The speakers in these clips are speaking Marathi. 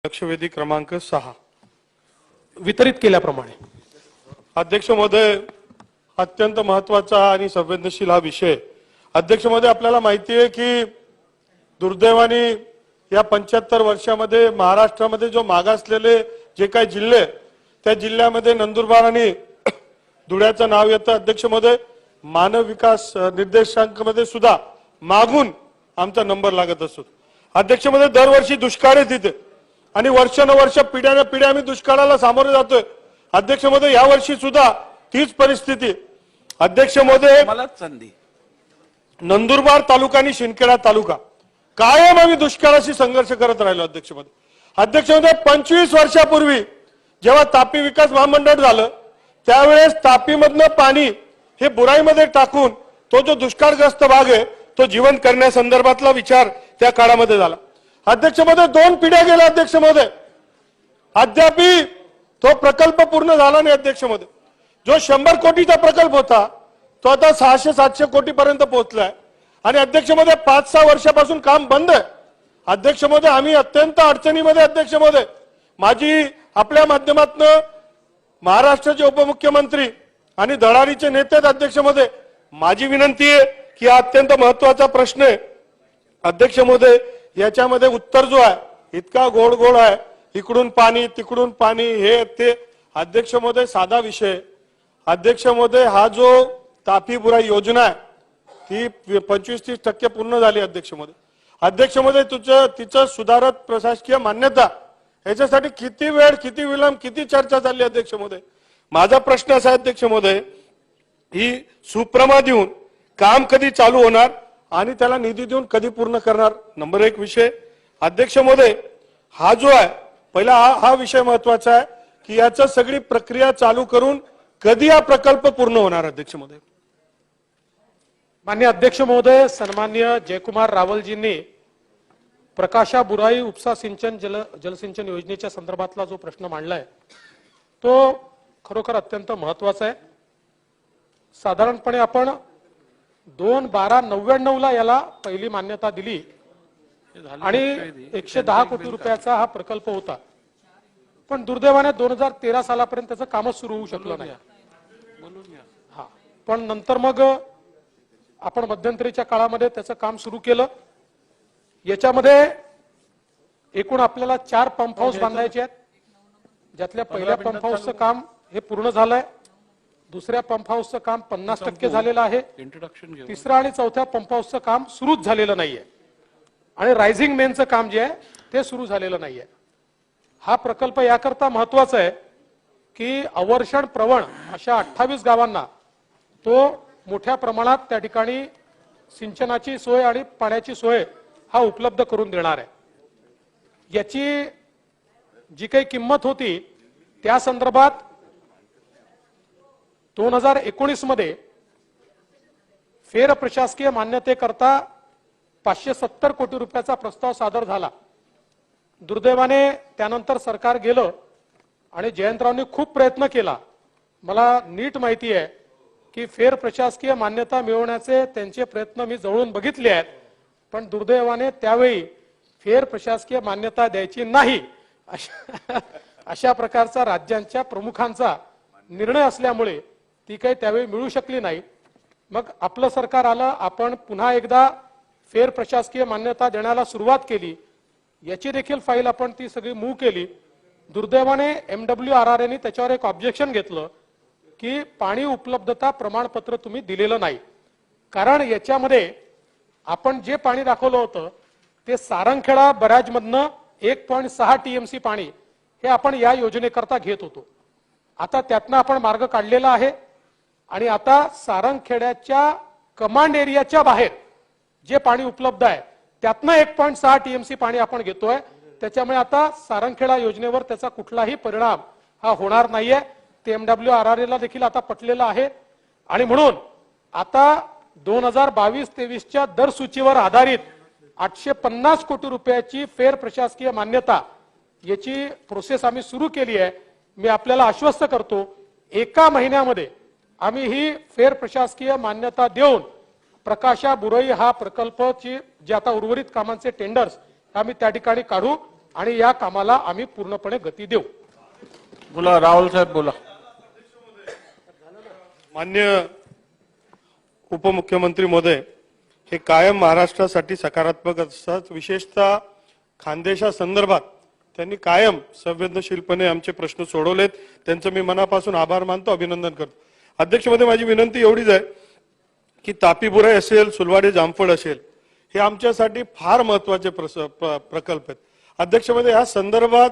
लक्षवेधी क्रमांक 6 वितरित केल्याप्रमाणे अध्यक्ष महोदय, अत्यंत महत्त्वाचा आणि संवेदनशील हा विषय। अध्यक्ष महोदय, आपल्याला माहिती आहे की दुर्दैवाने या 75 वर्षामध्ये महाराष्ट्रामध्ये जो मागासलेले जे काही जिल्हे, त्या जिल्ह्यामध्ये नंदुरबार आणि धुळ्याचं नाव येतं। अध्यक्ष महोदय, मानव विकास निर्देशांकामध्ये सुद्धा मागून आमचा नंबर लागत असतो। अध्यक्ष महोदय, दरवर्षी दुष्काळ आहे तिथे आणि वर्षानुवर्ष पिढ्याने पिढ्या आम्ही दुष्काळाला सामोरे जातोय। अध्यक्ष महोदय, या वर्षी सुद्धा तीच परिस्थिती। अध्यक्ष महोदय, नंदुरबार तालुका आणि शिंदखेडा तालुका कायम आम्ही दुष्काळाशी संघर्ष करत राहिलो। अध्यक्ष महोदय, 25 वर्षापूर्वी जेव्हा तापी विकास महामंडळ झालं त्यावेळेस तापीमधनं पाणी हे बुराईमध्ये टाकून तो जो दुष्काळग्रस्त भाग आहे तो जिवंत करण्यासंदर्भातला विचार त्या काळामध्ये झाला। अध्यक्ष महोदय, 2 पिढ्या गेल्या। अध्यक्ष महोदय, अद्यापही तो प्रकल्प पूर्ण झाला नाही। अध्यक्ष महोदय, जो 100 कोटीचा प्रकल्प होता तो आता 600-700 कोटी पर्यंत पोहोचलाय आणि अध्यक्ष महोदय 5-6 वर्षापासून काम बंद आहे। अध्यक्ष महोदय, आम्ही अत्यंत अडचणीमध्ये। अध्यक्ष महोदय, माझी आपल्या माध्यमातून महाराष्ट्राचे उपमुख्यमंत्री आणि धडाडीचे नेते अध्यक्ष महोदय, माझी विनंती आहे की हा अत्यंत महत्त्वाचा प्रश्न आहे। अध्यक्ष महोदय, याच्यामध्ये उत्तर जो आहे इतका गोड गोड आहे, इकडून पाणी तिकडून पाणी हे ते। अध्यक्ष महोदय, साधा विषय। अध्यक्ष महोदय, हा जो तापी बुराई योजना आहे ती 25-30% पूर्ण झाली। अध्यक्ष महोदय, तिचं सुधारित प्रशासकीय मान्यता याच्यासाठी किती वेळ, किती विलंब, किती चर्चा चालली। अध्यक्ष महोदय, माझा प्रश्न असा आहे अध्यक्ष महोदय, ही सुप्रमा देऊन काम कधी चालू होणार आणि त्याला निधी देऊन कधी पूर्ण करणार? नंबर 1 विषय। अध्यक्ष महोदय, हा जो आहे पहिला हा विषय महत्वाचा आहे की याची सगळी प्रक्रिया चालू करून कधी हा प्रकल्प पूर्ण होणार? अध्यक्ष महोदय, माननीय अध्यक्ष महोदय, सन्माननीय जयकुमार रावलजींनी प्रकाशा बुराई उपसा सिंचन जलसिंचन योजनेच्या संदर्भातला जो प्रश्न मांडलाय तो खरोखर अत्यंत महत्वाचा आहे। साधारणपणे आपण 2/12/99 ला याला पहिली मान्यता दिली आणि 110 कोटी रुपयाचा हा प्रकल्प होता, पण दुर्दैवाने 2013 सालापर्यंत त्याचं कामच सुरू होऊ शकलं नाही। हा, पण नंतर मग आपण मध्यंतरीच्या काळामध्ये त्याचं काम सुरू केलं। याच्यामध्ये एकूण आपल्याला 4 पंप हाऊस बांधायचे आहेत, ज्यातल्या पहिल्या पंप हाऊसचं काम हे पूर्ण झालंय, दुसऱ्या पंप हाऊसचं काम 50% झालेलं आहे, तिसरा आणि चौथ्या पंप हाऊसचं काम सुरूच झालेलं नाहीये आणि रायझिंग मेनचं काम जे आहे ते सुरू झालेलं नाहीये। हा प्रकल्प याकरता महत्वाचा आहे की अवर्षण प्रवण अशा 28 गावांना तो मोठ्या प्रमाणात त्या ठिकाणी सिंचनाची सोय आणि पाण्याची सोय हा उपलब्ध करून देणार आहे। याची जी काही किंमत होती त्या संदर्भात 2019 मध्ये फेर प्रशासकीय मान्यतेकरता 570 कोटी रुपयाचा प्रस्ताव सादर झाला। दुर्दैवाने त्यानंतर सरकार गेलं आणि जयंतरावांनी खूप प्रयत्न केला। मला नीट माहिती आहे की फेर प्रशासकीय मान्यता मिळवण्याचे त्यांचे प्रयत्न मी जवळून बघितले आहेत, पण दुर्दैवाने त्यावेळी फेर प्रशासकीय मान्यता द्यायची नाही अशा प्रकारचा राज्यांच्या प्रमुखांचा निर्णय असल्यामुळे ती काही त्यावेळी मिळू शकली नाही। मग आपलं सरकार आलं, आपण पुन्हा एकदा फेर प्रशासकीय मान्यता देण्याला सुरुवात केली। याची देखील फाईल आपण ती सगळी मूव्ह केली। दुर्दैवाने MWRR ने त्याच्यावर एक ऑब्जेक्शन घेतलं की पाणी उपलब्धता प्रमाणपत्र तुम्ही दिलेलं नाही, कारण याच्यामध्ये आपण जे पाणी दाखवलं होतं ते सारंगखेडा बराजमधनं 1.6 TMC पाणी हे आपण या योजनेकरता घेत होतो। आता त्यातनं आपण मार्ग काढलेला आहे आणि आता सारंगखेड्याच्या कमांड एरियाच्या बाहेर जे पाणी उपलब्ध आहे त्यातनं 1.6 TMC पाणी आपण घेतोय। त्याच्यामुळे आता सारंगखेडा योजनेवर त्याचा कुठलाही परिणाम हा होणार नाहीये। ते MWRR ला देखील आता पटलेलं आहे आणि म्हणून आता 2022-23च्या दर सूचीवर आधारित 850 कोटी रुपयाची फेर प्रशासकीय मान्यता याची प्रोसेस आम्ही सुरू केली आहे। मी आपल्याला आश्वस्त करतो, 1 महिन्यामध्ये आम्ही ही फेर प्रशासकीय मान्यता देऊन प्रकाशा बुराई हा प्रकल्पची जे आता उर्वरित कामांचे टेंडर्स आम्ही त्या ठिकाणी काढू आणि या कामाला आम्ही पूर्णपणे गती देऊ. बोला राहुल साहेब बोला. मान्य उपमुख्यमंत्री महोदय, हे कायम महाराष्ट्रासाठी सकारात्मक असतात. विशेषतः खानदेशा संदर्भात त्यांनी कायम संवेदनशीलपणे आमचे प्रश्न सोडवलेत. त्यांचं मी मनापासून आभार मानतो, अभिनंदन करतो. अध्यक्ष महोदय, माझी विनंती एवढीच आहे की तापी बुराई असेल, सुलवाडे जामफळ असेल, हे आमच्यासाठी फार महत्वाचे प्रकल्प आहेत. अध्यक्ष महोदय, या संदर्भात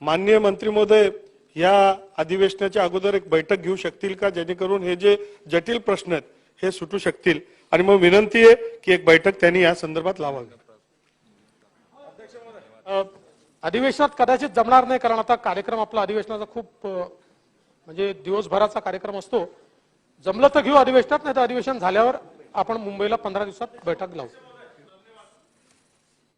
माननीय मंत्री महोदय या अधिवेशनाच्या अगोदर एक बैठक घेऊ शकतील का, जेणेकरून हे जे जटिल प्रश्न आहेत हे सुटू शकतील. आणि मग विनंती आहे की एक बैठक त्यांनी या संदर्भात लावावी. अधिवेशनात कदाचित जमणार नाही, कारण आता कार्यक्रम आपला अधिवेशनाचा खूप म्हणजे दिवसभराचा कार्यक्रम असतो. जमलं तर घेऊ अधिवेशनात, नाही तर अधिवेशन झाल्यावर आपण मुंबईला 15 दिवसात बैठक लावू.